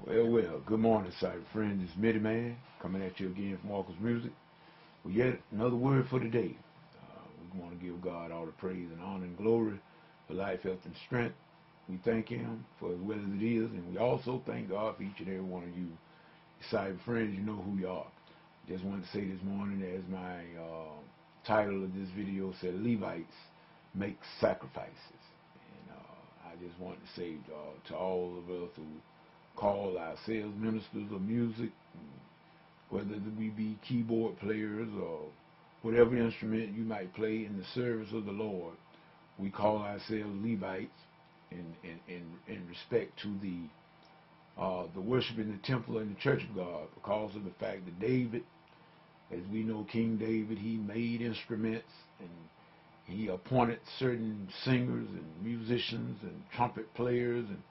Well, good morning, cyber friends. It's Mitty Man coming at you again from Walker's Music with yet another word for today. We want to give God all the praise and honor and glory for life, health, and strength. We thank Him for as well as it is, and we also thank God for each and every one of you. Cyber friends, you know who you are. Just wanted to say this morning, as my title of this video said, Levites make sacrifices. And I just wanted to say to all of us who call ourselves ministers of music, whether we be keyboard players or whatever instrument you might play in the service of the Lord, we call ourselves Levites in respect to the worship in the temple and the church of God, because of the fact that David, as we know, King David, he made instruments and he appointed certain singers and musicians and trumpet players. And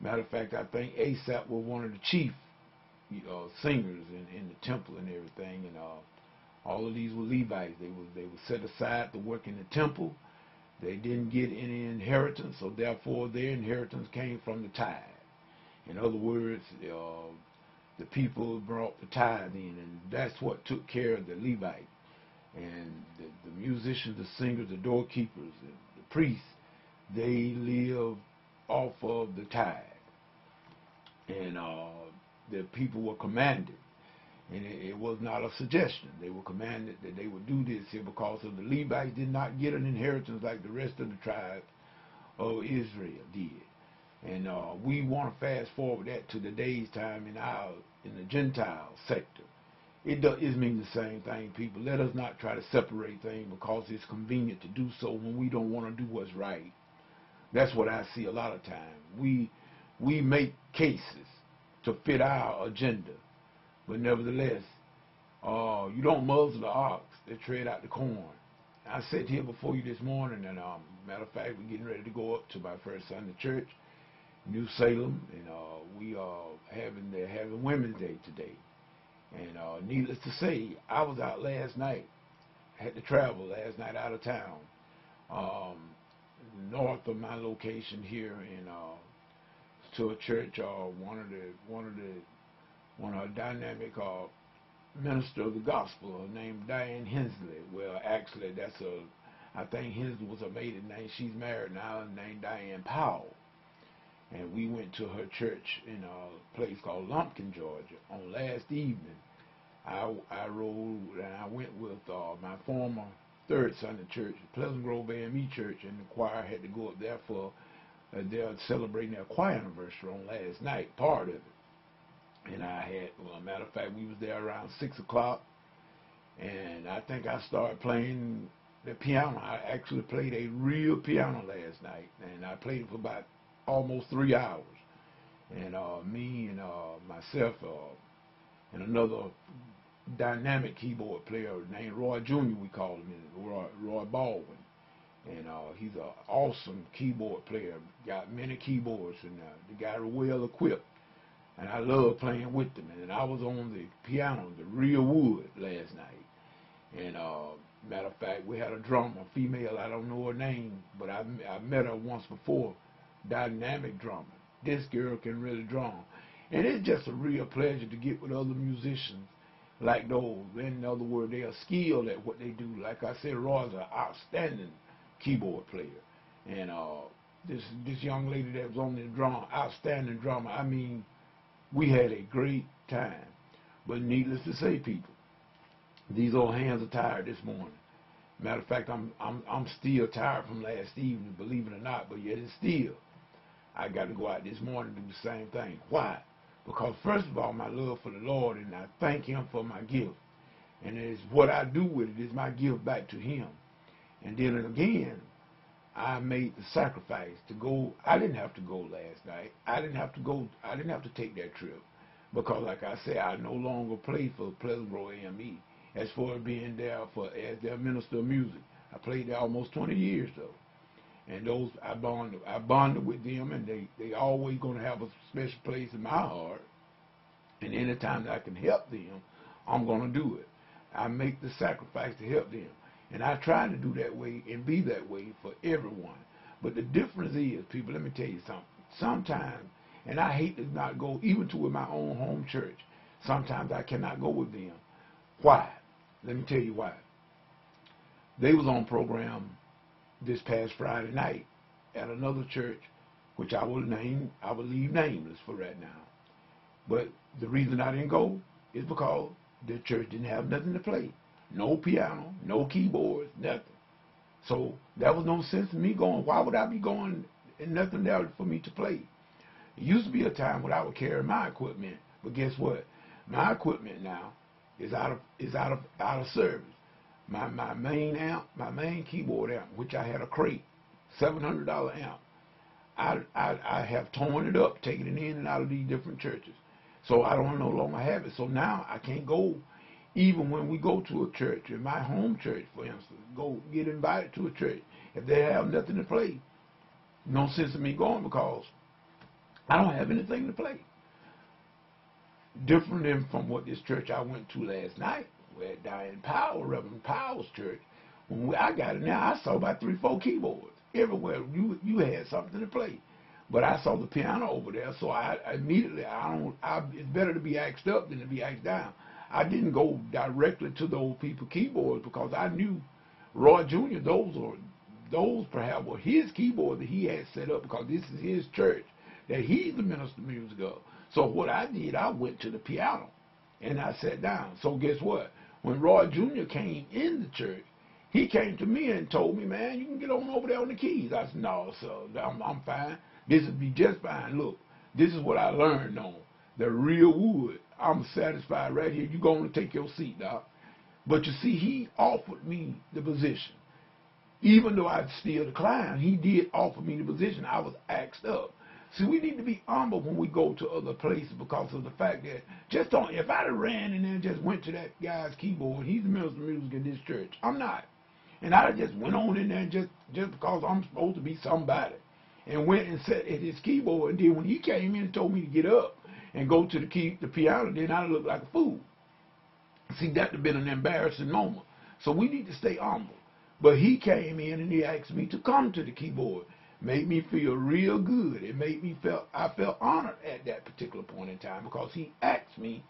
matter of fact, I think Asaph was one of the chief singers in the temple and everything. And all of these were Levites. They were set aside to work in the temple. They didn't get any inheritance, so therefore their inheritance came from the tithe. In other words, the people brought the tithe in, and that's what took care of the Levite. And the musicians, the singers, the doorkeepers, the priests, they lived off of the tithe. And the people were commanded, and it was not a suggestion. They were commanded that they would do this here because of the Levites did not get an inheritance like the rest of the tribes of Israel did. And we want to fast forward that to today's time in the Gentile sector. It means the same thing, people. Let us not try to separate things because it's convenient to do so when we don't want to do what's right. That's what I see a lot of times. We make cases to fit our agenda, but nevertheless, you don't muzzle the ox that tread out the corn. I said here before you this morning, and matter of fact, we're getting ready to go up to my first Sunday church, New Salem, and we are having Women's Day today. And needless to say, I was out last night. Had to travel last night out of town, north of my location here, in to a church. One of our dynamic minister of the gospel named Diane Hensley. Well, actually, I think Hensley was her maiden name. She's married now, named Diane Powell. And we went to her church in a place called Lumpkin, Georgia, on last evening. I rode and I went with my former third Sunday church, Pleasant Grove AME Church, and the choir had to go up there for they're celebrating their choir anniversary on last night, part of it. And well, matter of fact, we was there around 6 o'clock, and I think I started playing the piano. I actually played a real piano last night, and I played it for about almost 3 hours. And me and myself and another dynamic keyboard player named Roy Jr., we call him, Roy Baldwin. And he's an awesome keyboard player, got many keyboards, and the guy is well equipped. And I love playing with them. And I was on the piano, the real wood, last night. And matter of fact, we had a drummer, a female, I don't know her name, but I met her once before, dynamic drummer. This girl can really drum. And it's just a real pleasure to get with other musicians like those. In other words, they are skilled at what they do. Like I said, Roy's an outstanding keyboard player. And this young lady that was on the drum, outstanding drummer. I mean, we had a great time. But needless to say, people, these old hands are tired this morning. Matter of fact, I'm still tired from last evening, believe it or not, but yet it's still, I got to go out this morning and do the same thing. Why? Because first of all, my love for the Lord, and I thank Him for my gift. And it's what I do with it is my gift back to Him. And then again, I made the sacrifice to go. I didn't have to go last night. I didn't have to go. I didn't have to take that trip because, like I said, I no longer play for Pleasant Grove AME. As for being there as their minister of music, I played there almost 20 years though. And those I bonded with them, and they always gonna have a special place in my heart. And anytime that I can help them, I'm gonna do it. I make the sacrifice to help them. And I try to do that way and be that way for everyone. But the difference is, people, let me tell you something. Sometimes And I hate to not go, even to with my own home church. Sometimes I cannot go with them. Why? Let me tell you why. They was on program this past Friday night at another church, which I will leave nameless for right now. But the reason I didn't go is because the church didn't have nothing to play. No piano, no keyboards, nothing. So there was no sense in me going. Why would I be going and nothing there for me to play? It used to be a time when I would carry my equipment, but guess what? My equipment now is out of service. My main amp, my main keyboard amp, which I had a crate, $700 amp. I have torn it up, taking it in and out of these different churches. So I don't no longer have it. So now I can't go, even when we go to a church, in my home church, for instance, go get invited to a church. If they have nothing to play, no sense in me going because I don't have anything to play. Different than from what this church I went to last night, where Diane Powell, Reverend Powell's church, when I got in there, I saw about 3-4 keyboards. Everywhere you had something to play. But I saw the piano over there, so I immediately, it's better to be axed up than to be axed down. I didn't go directly to those people's keyboards because I knew Roy Jr., those perhaps were his keyboards that he had set up because this is his church that he's the minister of music of. So what I did, I went to the piano and I sat down. So guess what? When Roy Jr. came in the church, he came to me and told me, man, you can get on over there on the keys. I said, no, sir, I'm fine. This will be just fine. Look, this is what I learned on the real wood. I'm satisfied right here. You're going to take your seat, doc. But you see, he offered me the position. Even though I still declined, he did offer me the position. I was axed up. See, we need to be humble when we go to other places because of the fact that if I'd have ran in there and just went to that guy's keyboard, he's the minister of music in this church. I'm not. And I just went on in there just because I'm supposed to be somebody. And went and sat at his keyboard. And then when he came in and told me to get up and go to the piano, then I looked like a fool. See, that would have been an embarrassing moment. So we need to stay humble. But he came in and he asked me to come to the keyboard. Made me feel real good. It made me I felt honored at that particular point in time because he asked me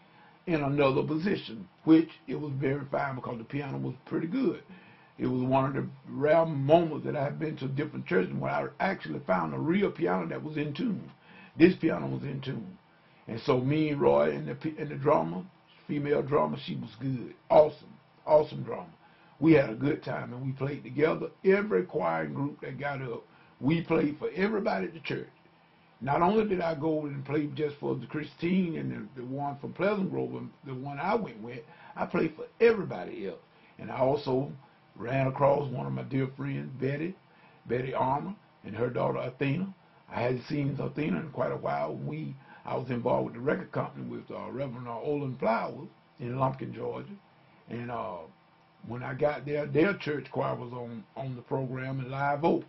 in another position, which it was very fine because the piano was pretty good. It was one of the rare moments that I've been to different churches where I actually found a real piano that was in tune. This piano was in tune. And so me and Roy and the drummer, female drummer, she was good. Awesome drummer. We had a good time and we played together. Every choir group that got up, we played for everybody at the church. Not only did I go and play just for the Christine and the one from Pleasant Grove, the one I went with, I played for everybody else. And I also ran across one of my dear friends, Betty Armour, and her daughter Athena. I hadn't seen Athena in quite a while. I was involved with the record company with Reverend Olin Flowers in Lumpkin, Georgia. And when I got there, their church choir was on the program, and Live Oak,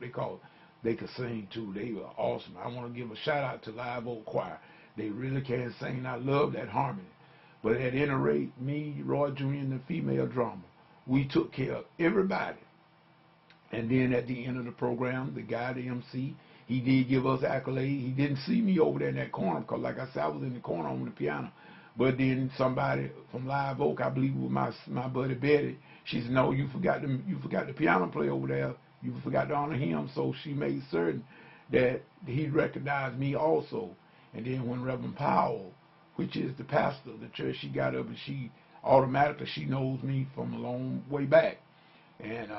they could sing too. They were awesome. I want to give a shout out to Live Oak Choir. They really can sing. I love that harmony. But at any rate, me, Roy Jr., and the female drummer, we took care of everybody. And then at the end of the program, the guy, the MC, he did give us accolades. He didn't see me over there in that corner because, like I said, I was in the corner on the piano. But then somebody from Live Oak, I believe it was my buddy Betty, she said, no, you forgot the piano player over there. You forgot to honor him. So she made certain that he recognized me also. And then when Reverend Powell, which is the pastor of the church, she got up and she knows me from a long way back. And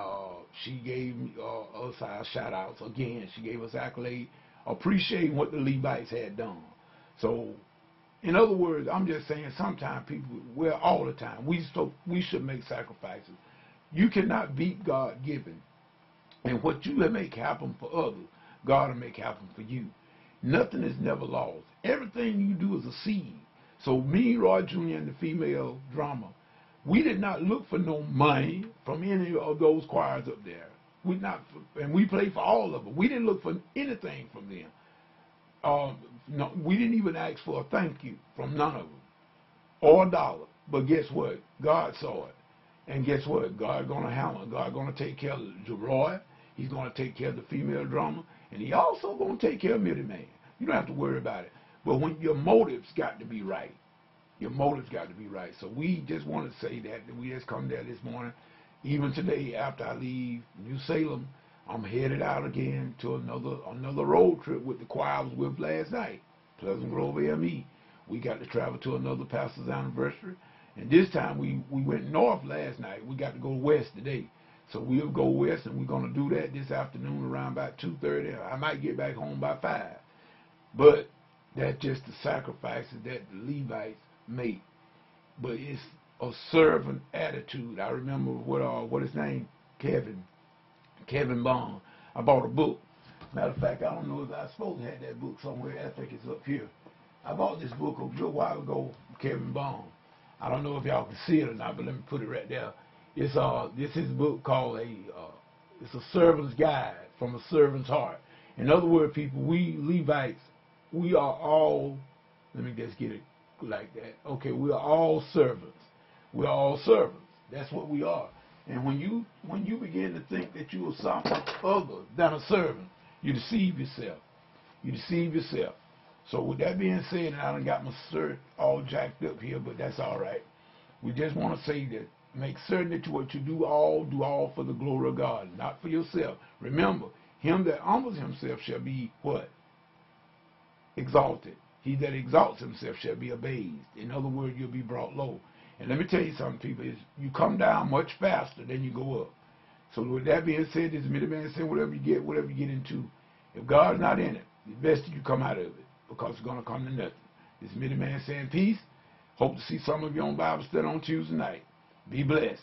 she gave us our shout outs again. She gave us accolades, appreciating what the Levites had done. So, in other words, I'm just saying sometimes people, well, all the time, we should make sacrifices. You cannot beat God given. And what you make happen for others, God will make happen for you. Nothing is never lost. Everything you do is a seed. So me, Roy Jr., and the female drummer, we did not look for no money from any of those choirs up there. And we played for all of them. We didn't look for anything from them. No, we didn't even ask for a thank you from none of them, or a dollar. But guess what? God saw it. And guess what? God going to handle it. God going to take care of Roy. He's going to take care of the female drummer. And he also going to take care of Millie Man. You don't have to worry about it. But when your motives got to be right. Your motives got to be right. So we just want to say that we just come there this morning. Even today, after I leave New Salem, I'm headed out again to another road trip with the choir I was with last night, Pleasant Grove AME. We got to travel to another pastor's anniversary. And this time we went north last night. We got to go west today. So we'll go west, and we're going to do that this afternoon around about 2:30. I might get back home by 5. But that's just the sacrifices that the Levites make. But it's a servant attitude. I remember what his name, Kevin Bond. I bought a book. Matter of fact, I don't know if I supposed to have that book somewhere. I think it's up here. I bought this book a little while ago, Kevin Bond. I don't know if y'all can see it or not, but let me put it right there. It's this is a book called it's a servant's guide from a servant's heart. In other words, people, we Levites, we are all, let me just get it like that. Okay, we are all servants. We're all servants. That's what we are. And when you begin to think that you are something other than a servant, you deceive yourself. You deceive yourself. So with that being said, and I done got my shirt all jacked up here, but that's all right. We just want to say that make certain that what you do all for the glory of God, not for yourself. Remember, him that humbles himself shall be what? Exalted. He that exalts himself shall be abased. In other words, you'll be brought low. And let me tell you something, people, is you come down much faster than you go up. So with that being said, this middle man saying whatever you get into, if God's not in it, it's best that you come out of it, because it's going to come to nothing. This middle man saying peace. Hope to see some of you on Bible study on Tuesday night. Be blessed.